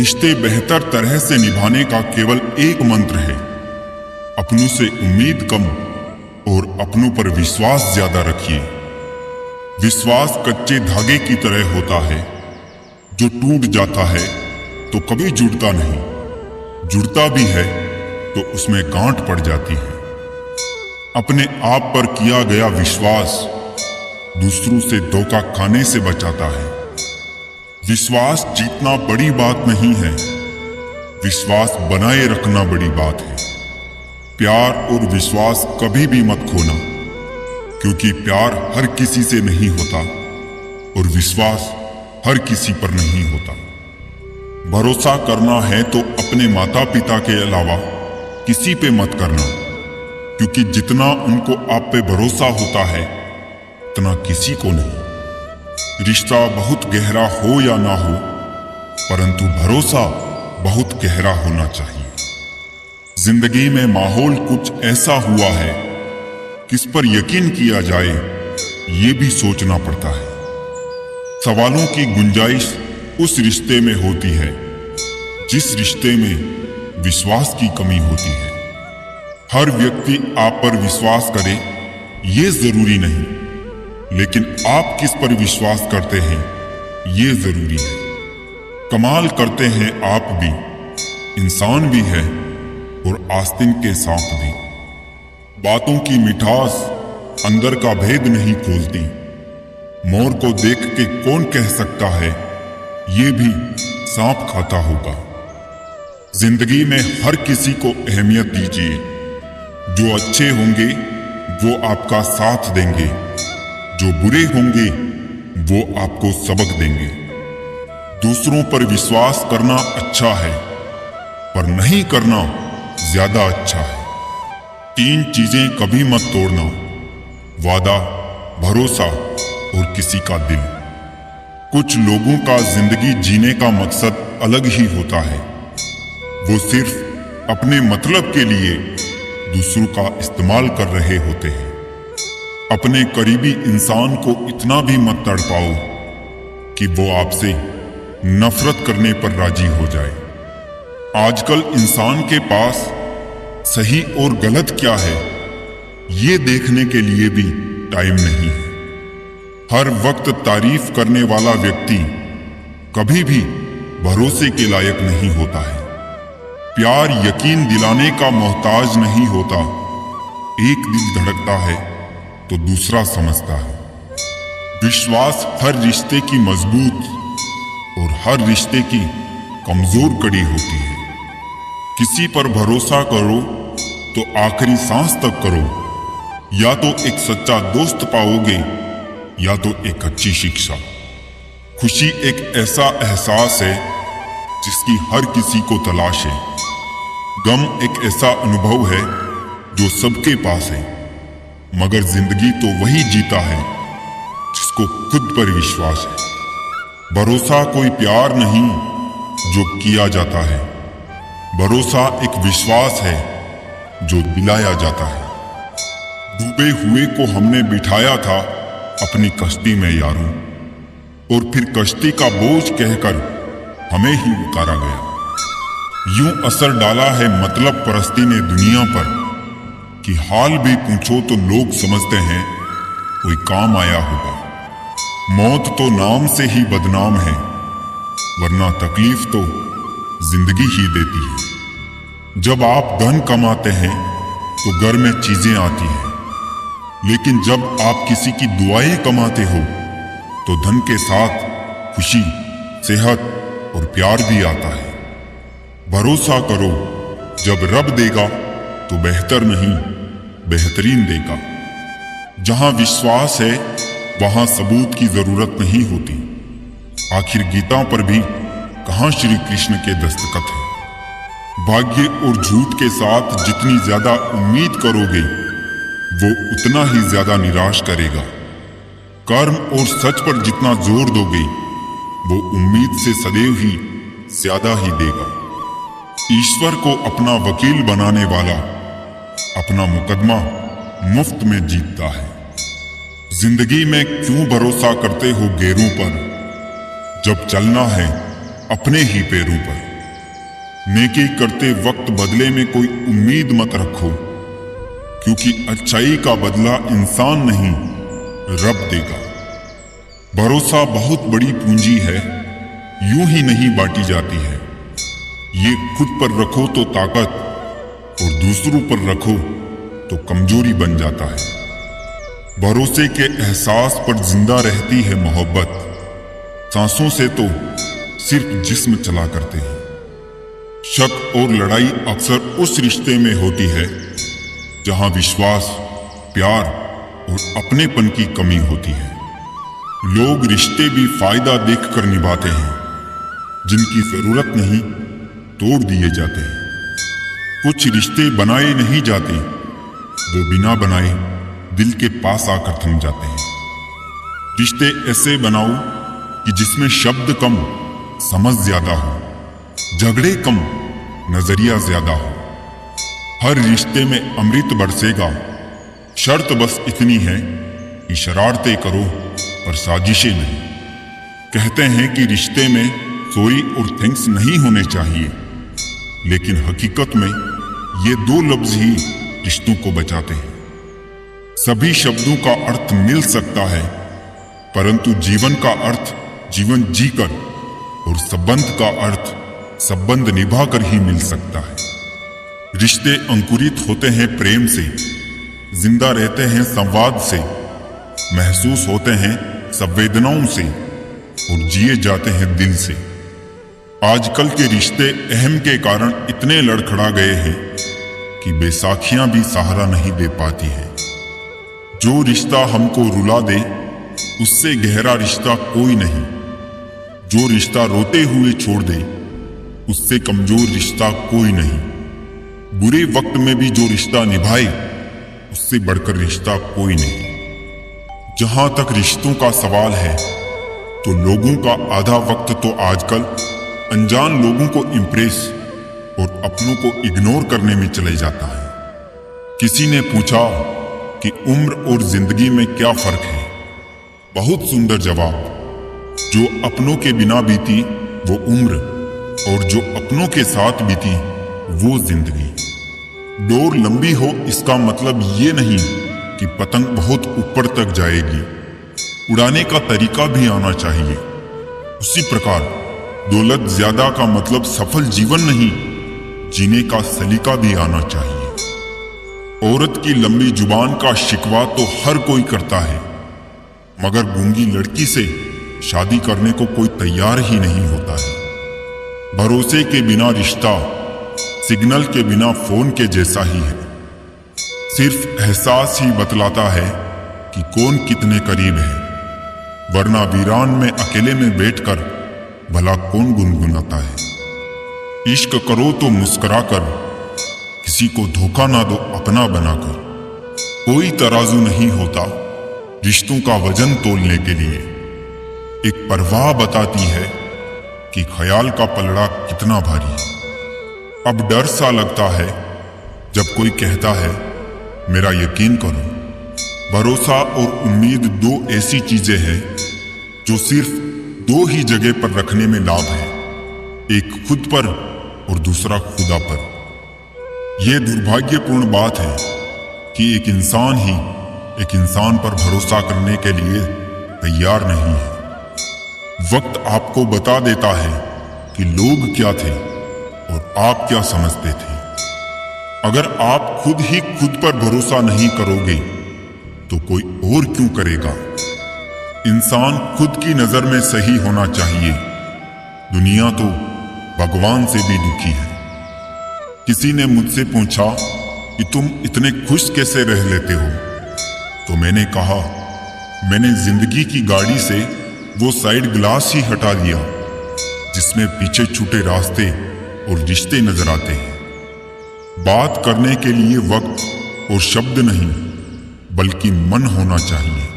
रिश्ते बेहतर तरह से निभाने का केवल एक मंत्र है, अपनों से उम्मीद कम और अपनों पर विश्वास ज्यादा रखिए। विश्वास कच्चे धागे की तरह होता है, जो टूट जाता है तो कभी जुड़ता नहीं, जुड़ता भी है तो उसमें गांठ पड़ जाती है। अपने आप पर किया गया विश्वास दूसरों से धोखा खाने से बचाता है। विश्वास जीतना बड़ी बात नहीं है, विश्वास बनाए रखना बड़ी बात है। प्यार और विश्वास कभी भी मत खोना, क्योंकि प्यार हर किसी से नहीं होता और विश्वास हर किसी पर नहीं होता। भरोसा करना है तो अपने माता पिता के अलावा किसी पे मत करना, क्योंकि जितना उनको आप पे भरोसा होता है उतना किसी को नहीं। रिश्ता बहुत गहरा हो या ना हो, परंतु भरोसा बहुत गहरा होना चाहिए। जिंदगी में माहौल कुछ ऐसा हुआ है, किस पर यकीन किया जाए ये भी सोचना पड़ता है। सवालों की गुंजाइश उस रिश्ते में होती है जिस रिश्ते में विश्वास की कमी होती है। हर व्यक्ति आप पर विश्वास करे ये जरूरी नहीं, लेकिन आप किस पर विश्वास करते हैं ये जरूरी है। कमाल करते हैं आप भी, इंसान भी है और आस्तीन के सांप भी। बातों की मिठास अंदर का भेद नहीं खोलती। मोर को देख के कौन कह सकता है ये भी सांप खाता होगा। जिंदगी में हर किसी को अहमियत दीजिए। जो अच्छे होंगे वो आपका साथ देंगे, जो बुरे होंगे वो आपको सबक देंगे। दूसरों पर विश्वास करना अच्छा है, पर नहीं करना ज्यादा अच्छा है। 3 चीजें कभी मत तोड़ना: वादा, भरोसा और किसी का दिल। कुछ लोगों का जिंदगी जीने का मकसद अलग ही होता है। वो सिर्फ अपने मतलब के लिए दूसरों का इस्तेमाल कर रहे होते हैं। अपने करीबी इंसान को इतना भी मत तड़पाओ कि वो आपसे नफरत करने पर राजी हो जाए। आजकल इंसान के पास सही और गलत क्या है ये देखने के लिए भी टाइम नहीं है। हर वक्त तारीफ करने वाला व्यक्ति कभी भी भरोसे के लायक नहीं होता है। प्यार यकीन दिलाने का मोहताज नहीं होता। एक दिल धड़कता है तो दूसरा समझता है। विश्वास हर रिश्ते की मजबूत और हर रिश्ते की कमजोर कड़ी होती है। किसी पर भरोसा करो तो आखिरी सांस तक करो। या तो एक सच्चा दोस्त पाओगे या तो एक अच्छी शिक्षा। खुशी एक ऐसा एहसास है जिसकी हर किसी को तलाश है। गम एक ऐसा अनुभव है जो सबके पास है, मगर जिंदगी तो वही जीता है जिसको खुद पर विश्वास है। भरोसा कोई प्यार नहीं जो किया जाता है, भरोसा एक विश्वास है जो दिलाया जाता है। डूबे हुए को हमने बिठाया था अपनी कश्ती में यारों, और फिर कश्ती का बोझ कहकर हमें ही उतारा गया। यूं असर डाला है मतलब परस्ती ने दुनिया पर कि हाल भी पूछो तो लोग समझते हैं कोई काम आया होगा। मौत तो नाम से ही बदनाम है, वरना तकलीफ तो जिंदगी ही देती है। जब आप धन कमाते हैं तो घर में चीजें आती हैं, लेकिन जब आप किसी की दुआएं कमाते हो तो धन के साथ खुशी, सेहत और प्यार भी आता है। भरोसा करो, जब रब देगा तो बेहतर नहीं बेहतरीन देगा। जहां विश्वास है वहां सबूत की जरूरत नहीं होती। आखिर गीता पर भी कहां श्री कृष्ण के दस्तखत है। भाग्य और झूठ के साथ जितनी ज्यादा उम्मीद करोगे वो उतना ही ज्यादा निराश करेगा। कर्म और सच पर जितना जोर दोगे वो उम्मीद से सदैव ही ज्यादा ही देगा। ईश्वर को अपना वकील बनाने वाला अपना मुकदमा मुफ्त में जीतता है। जिंदगी में क्यों भरोसा करते हो गैरों पर, जब चलना है अपने ही पैरों पर। नेकी करते वक्त बदले में कोई उम्मीद मत रखो, क्योंकि अच्छाई का बदला इंसान नहीं, रब देगा। भरोसा बहुत बड़ी पूंजी है, यूं ही नहीं बांटी जाती है। ये खुद पर रखो तो ताकत, और दूसरों पर रखो तो कमजोरी बन जाता है। भरोसे के एहसास पर जिंदा रहती है मोहब्बत। सांसों से तो सिर्फ जिस्म चला करते हैं। शक और लड़ाई अक्सर उस रिश्ते में होती है जहां विश्वास, प्यार और अपनेपन की कमी होती है। लोग रिश्ते भी फायदा देखकर निभाते हैं, जिनकी जरूरत नहीं तोड़ दिए जाते हैं। कुछ रिश्ते बनाए नहीं जाते, वो बिना बनाए दिल के पास आकर थम जाते हैं। रिश्ते ऐसे बनाओ कि जिसमें शब्द कम, समझ ज्यादा हो, झगड़े कम, नजरिया ज्यादा हो। हर रिश्ते में अमृत बरसेगा, शर्त बस इतनी है कि शरारतें करो पर साजिशें नहीं। कहते हैं कि रिश्ते में सॉरी और थैंक्स नहीं होने चाहिए, लेकिन हकीकत में ये दो लफ्ज ही रिश्तों को बचाते हैं। सभी शब्दों का अर्थ मिल सकता है, परंतु जीवन का अर्थ जीवन जीकर और संबंध का अर्थ संबंध निभाकर ही मिल सकता है। रिश्ते अंकुरित होते हैं प्रेम से, जिंदा रहते हैं संवाद से, महसूस होते हैं संवेदनाओं से और जिए जाते हैं दिल से। आजकल के रिश्ते अहम के कारण इतने लड़खड़ा गए हैं कि बैसाखियां भी सहारा नहीं दे पाती है। जो रिश्ता हमको रुला दे, उससे गहरा रिश्ता कोई नहीं। जो रिश्ता रोते हुए छोड़ दे, उससे कमजोर रिश्ता कोई नहीं। बुरे वक्त में भी जो रिश्ता निभाए, उससे बढ़कर रिश्ता कोई नहीं। जहां तक रिश्तों का सवाल है, तो लोगों का आधा वक्त तो आजकल अनजान लोगों को इम्प्रेस और अपनों को इग्नोर करने में चले जाता है। किसी ने पूछा कि उम्र और जिंदगी में क्या फर्क है? बहुत सुंदर जवाब। जो अपनों के बिना बीती वो उम्र, और जो अपनों के साथ बीती वो जिंदगी। डोर लंबी हो इसका मतलब ये नहीं कि पतंग बहुत ऊपर तक जाएगी। उड़ाने का तरीका भी आना चाहिए। उसी प्रकार दौलत ज्यादा का मतलब सफल जीवन नहीं, जीने का सलीका भी आना चाहिए। औरत की लंबी जुबान का शिकवा तो हर कोई करता है, मगर गूंगी लड़की से शादी करने को कोई तैयार ही नहीं होता है। भरोसे के बिना रिश्ता सिग्नल के बिना फोन के जैसा ही है। सिर्फ एहसास ही बतलाता है कि कौन कितने करीब है, वरना वीरान में अकेले में बैठकर भला कौन गुनगुनाता है। इश्क करो तो मुस्कुराकर, किसी को धोखा ना दो अपना बनाकर। कोई तराजू नहीं होता रिश्तों का वजन तोलने के लिए। एक परवाह बताती है कि ख्याल का पलड़ा कितना भारी है। अब डर सा लगता है जब कोई कहता है मेरा यकीन करो। भरोसा और उम्मीद दो ऐसी चीजें हैं जो सिर्फ दो ही जगह पर रखने में लाभ है, एक खुद पर और दूसरा खुदा पर। यह दुर्भाग्यपूर्ण बात है कि एक इंसान ही एक इंसान पर भरोसा करने के लिए तैयार नहीं है। वक्त आपको बता देता है कि लोग क्या थे और आप क्या समझते थे। अगर आप खुद ही खुद पर भरोसा नहीं करोगे तो कोई और क्यों करेगा। इंसान खुद की नजर में सही होना चाहिए। दुनिया तो भगवान से भी दुखी है। किसी ने मुझसे पूछा कि तुम इतने खुश कैसे रह लेते हो, तो मैंने कहा मैंने जिंदगी की गाड़ी से वो साइड ग्लास ही हटा दिया जिसमें पीछे छूटे रास्ते और रिश्ते नजर आते हैं। बात करने के लिए वक्त और शब्द नहीं, बल्कि मन होना चाहिए।